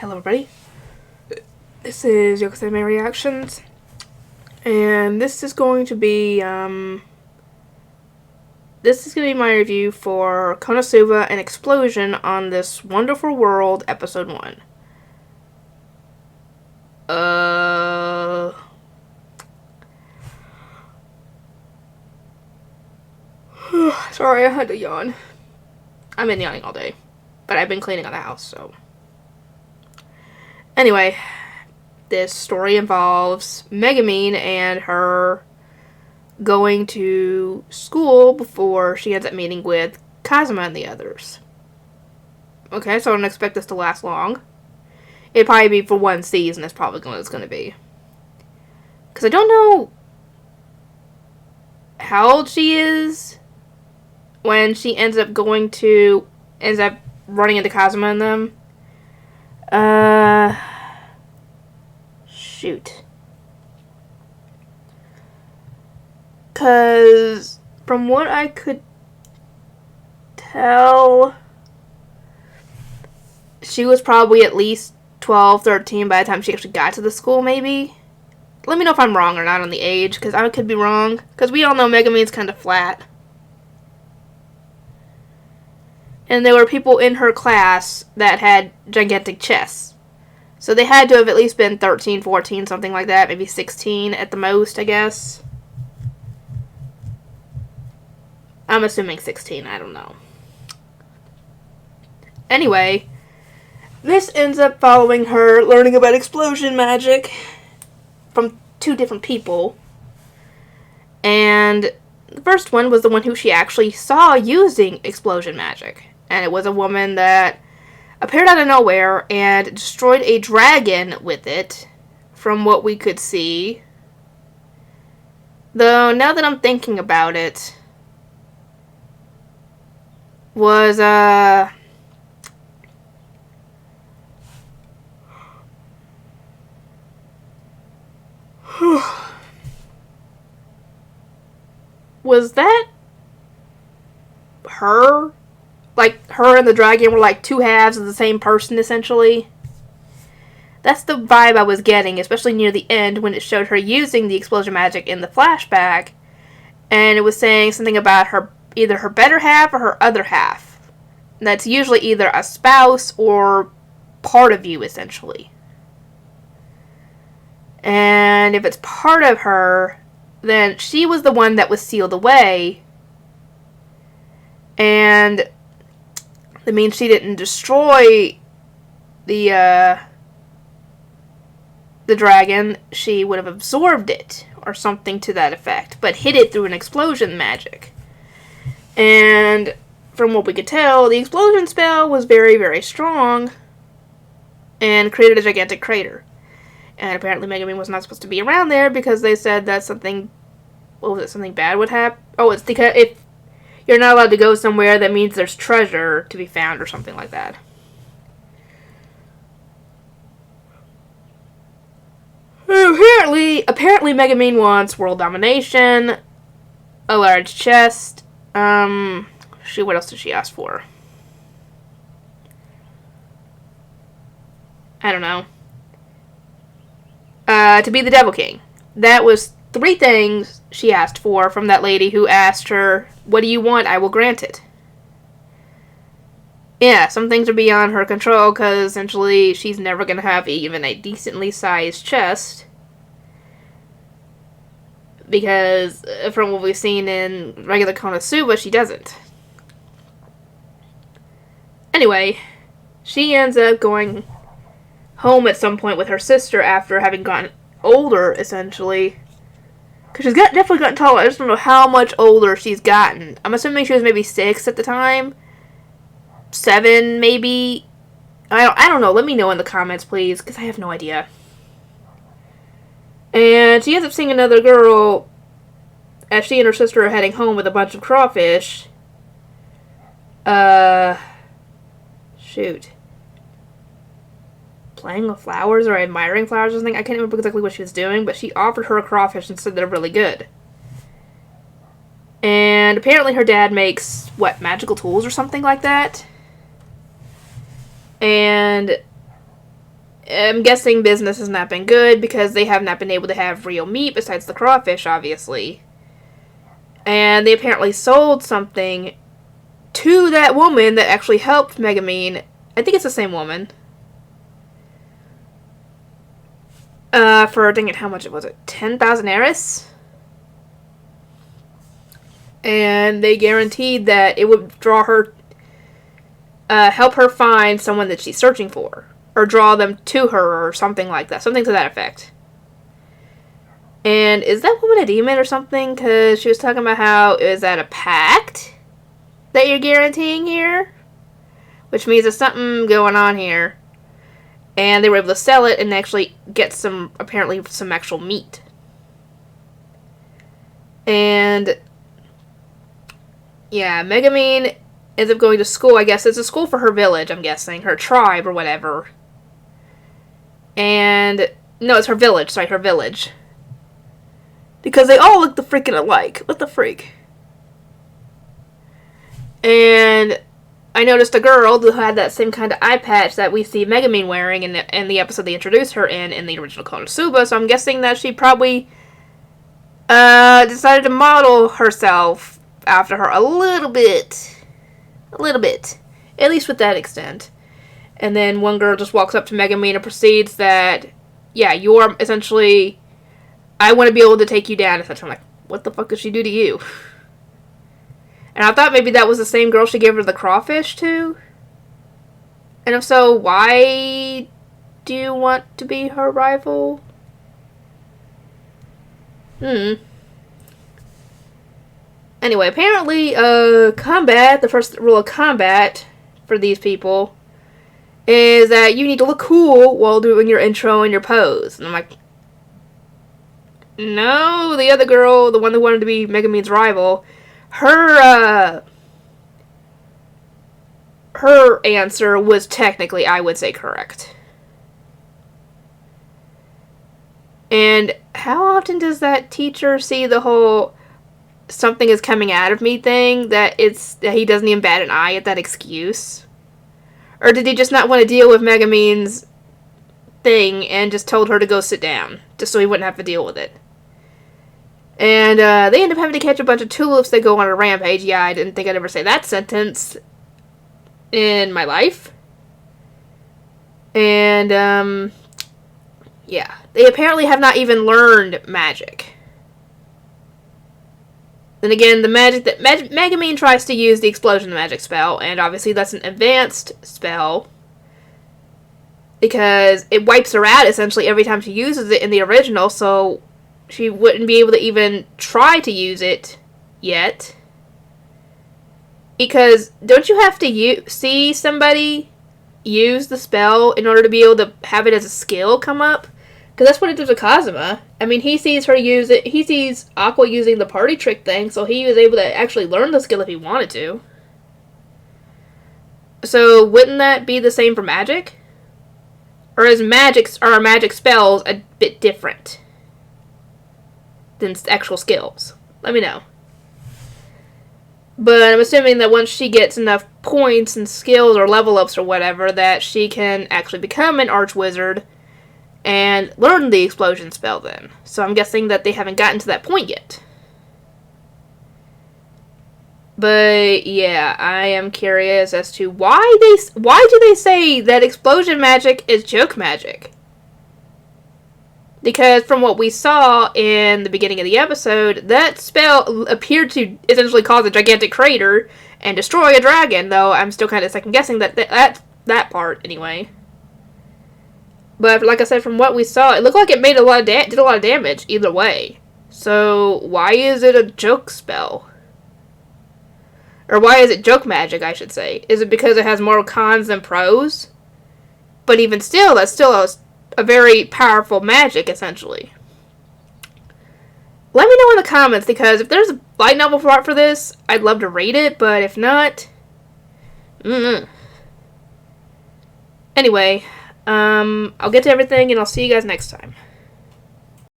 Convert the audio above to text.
Hello everybody, this is Yoko's Anime Reactions, and this is going to be my review for Konosuba, an Explosion on This Wonderful World, Episode 1. Sorry, I had to yawn. I've been yawning all day, but I've been cleaning out the house, so... Anyway, this story involves Megumin and her going to school before she ends up meeting with Kazuma and the others. Okay, so I don't expect this to last long. It'd probably be for one season, that's probably what it's going to be. Because I don't know how old she is when she ends up running into Kazuma and them. Shoot. Because from what I could tell, she was probably at least 12, 13 by the time she actually got to the school, maybe. Let me know if I'm wrong or not on the age, because I could be wrong. Because we all know Megumin's kind of flat. And there were people in her class that had gigantic chests. So they had to have at least been 13, 14, something like that. Maybe 16 at the most, I guess. I'm assuming 16, I don't know. Anyway, this ends up following her learning about explosion magic from two different people. And the first one was the one who she actually saw using explosion magic. And it was a woman that appeared out of nowhere and destroyed a dragon with it, from what we could see. Though, now that I'm thinking about it, was, was that her? Like, her and the dragon were like two halves of the same person, essentially. That's the vibe I was getting, especially near the end when it showed her using the explosion magic in the flashback. And it was saying something about either her better half or her other half. And that's usually either a spouse or part of you, essentially. And if it's part of her, then she was the one that was sealed away. And that means she didn't destroy the dragon. She would have absorbed it, or something to that effect, but hid it through an explosion magic. And from what we could tell, the explosion spell was very, very strong, and created a gigantic crater. And apparently Megumin was not supposed to be around there, because they said that something bad would happen? Oh, it's because if you're not allowed to go somewhere, that means there's treasure to be found or something like that. Apparently Megumin wants world domination, a large chest. What else did she ask for? I don't know. To be the Devil King. That was 3 things she asked for from that lady who asked her, "What do you want? I will grant it." Yeah, some things are beyond her control, because essentially she's never going to have even a decently sized chest. Because from what we've seen in regular Konosuba, she doesn't. Anyway, she ends up going home at some point with her sister after having gotten older, essentially. Because she's definitely gotten taller. I just don't know how much older she's gotten. I'm assuming she was maybe 6 at the time. 7, maybe. I don't know. Let me know in the comments, please, because I have no idea. And she ends up seeing another girl as she and her sister are heading home with a bunch of crawfish. Shoot. Playing with flowers or admiring flowers or something. I can't remember exactly what she was doing, but she offered her a crawfish and said they're really good. And apparently her dad makes, magical tools or something like that. And I'm guessing business has not been good because they have not been able to have real meat besides the crawfish, obviously. And they apparently sold something to that woman that actually helped Megumin. I think it's the same woman. For, dang it, how much was it? 10,000 Eris? And they guaranteed that it would draw her, help her find someone that she's searching for. Or draw them to her or something like that. Something to that effect. And is that woman a demon or something? Because she was talking about how, is that a pact that you're guaranteeing here? Which means there's something going on here. And they were able to sell it and actually get some, apparently, some actual meat. And, yeah, Megumin ends up going to school. I guess it's a school for her village, I'm guessing. Her tribe or whatever. And, no, it's her village. Sorry, her village. Because they all look the freaking alike. What the freak? And I noticed a girl who had that same kind of eye patch that we see Megumin wearing in the episode they introduced her in the original Konosuba. So I'm guessing that she probably decided to model herself after her a little bit. At least with that extent. And then one girl just walks up to Megumin and proceeds that, yeah, you're essentially, I want to be able to take you down. I'm like, what the fuck did she do to you? And I thought maybe that was the same girl she gave her the crawfish to. And if so, why do you want to be her rival? Anyway, apparently, combat, the first rule of combat for these people is that you need to look cool while doing your intro and your pose. And I'm like, no, the other girl, the one who wanted to be Megumin's rival, her answer was technically, I would say, correct. And how often does that teacher see the whole something is coming out of me thing, that he doesn't even bat an eye at that excuse? Or did he just not want to deal with Megumin's thing and just told her to go sit down, just so he wouldn't have to deal with it? And they end up having to catch a bunch of tulips that go on a rampage. Yeah, I didn't think I'd ever say that sentence in my life. And, yeah. They apparently have not even learned magic. Then again, the magic that Megumin tries to use the explosion magic spell, and obviously that's an advanced spell, because it wipes her out essentially every time she uses it in the original, so she wouldn't be able to even try to use it yet. Because don't you have to see somebody use the spell in order to be able to have it as a skill come up? Because that's what it did with Kazuma. I mean, he sees her use it. He sees Aqua using the party trick thing, so he was able to actually learn the skill if he wanted to. So wouldn't that be the same for magic? Or are magic spells a bit different than actual skills? Let me know. But I'm assuming that once she gets enough points and skills or level ups or whatever, that she can actually become an archwizard and learn the explosion spell then. So I'm guessing that they haven't gotten to that point yet. But yeah, I am curious as to why do they say that explosion magic is joke magic? Because from what we saw in the beginning of the episode, that spell appeared to essentially cause a gigantic crater and destroy a dragon, though I'm still kind of second guessing that part anyway. But like I said, from what we saw, it looked like it made did a lot of damage either way. So why is it a joke spell? Or why is it joke magic, I should say? Is it because it has more cons than pros? But even still, that's still a very powerful magic, essentially. Let me know in the comments, because if there's a light novel plot for this, I'd love to read it, but if not... Anyway, I'll get to everything, and I'll see you guys next time.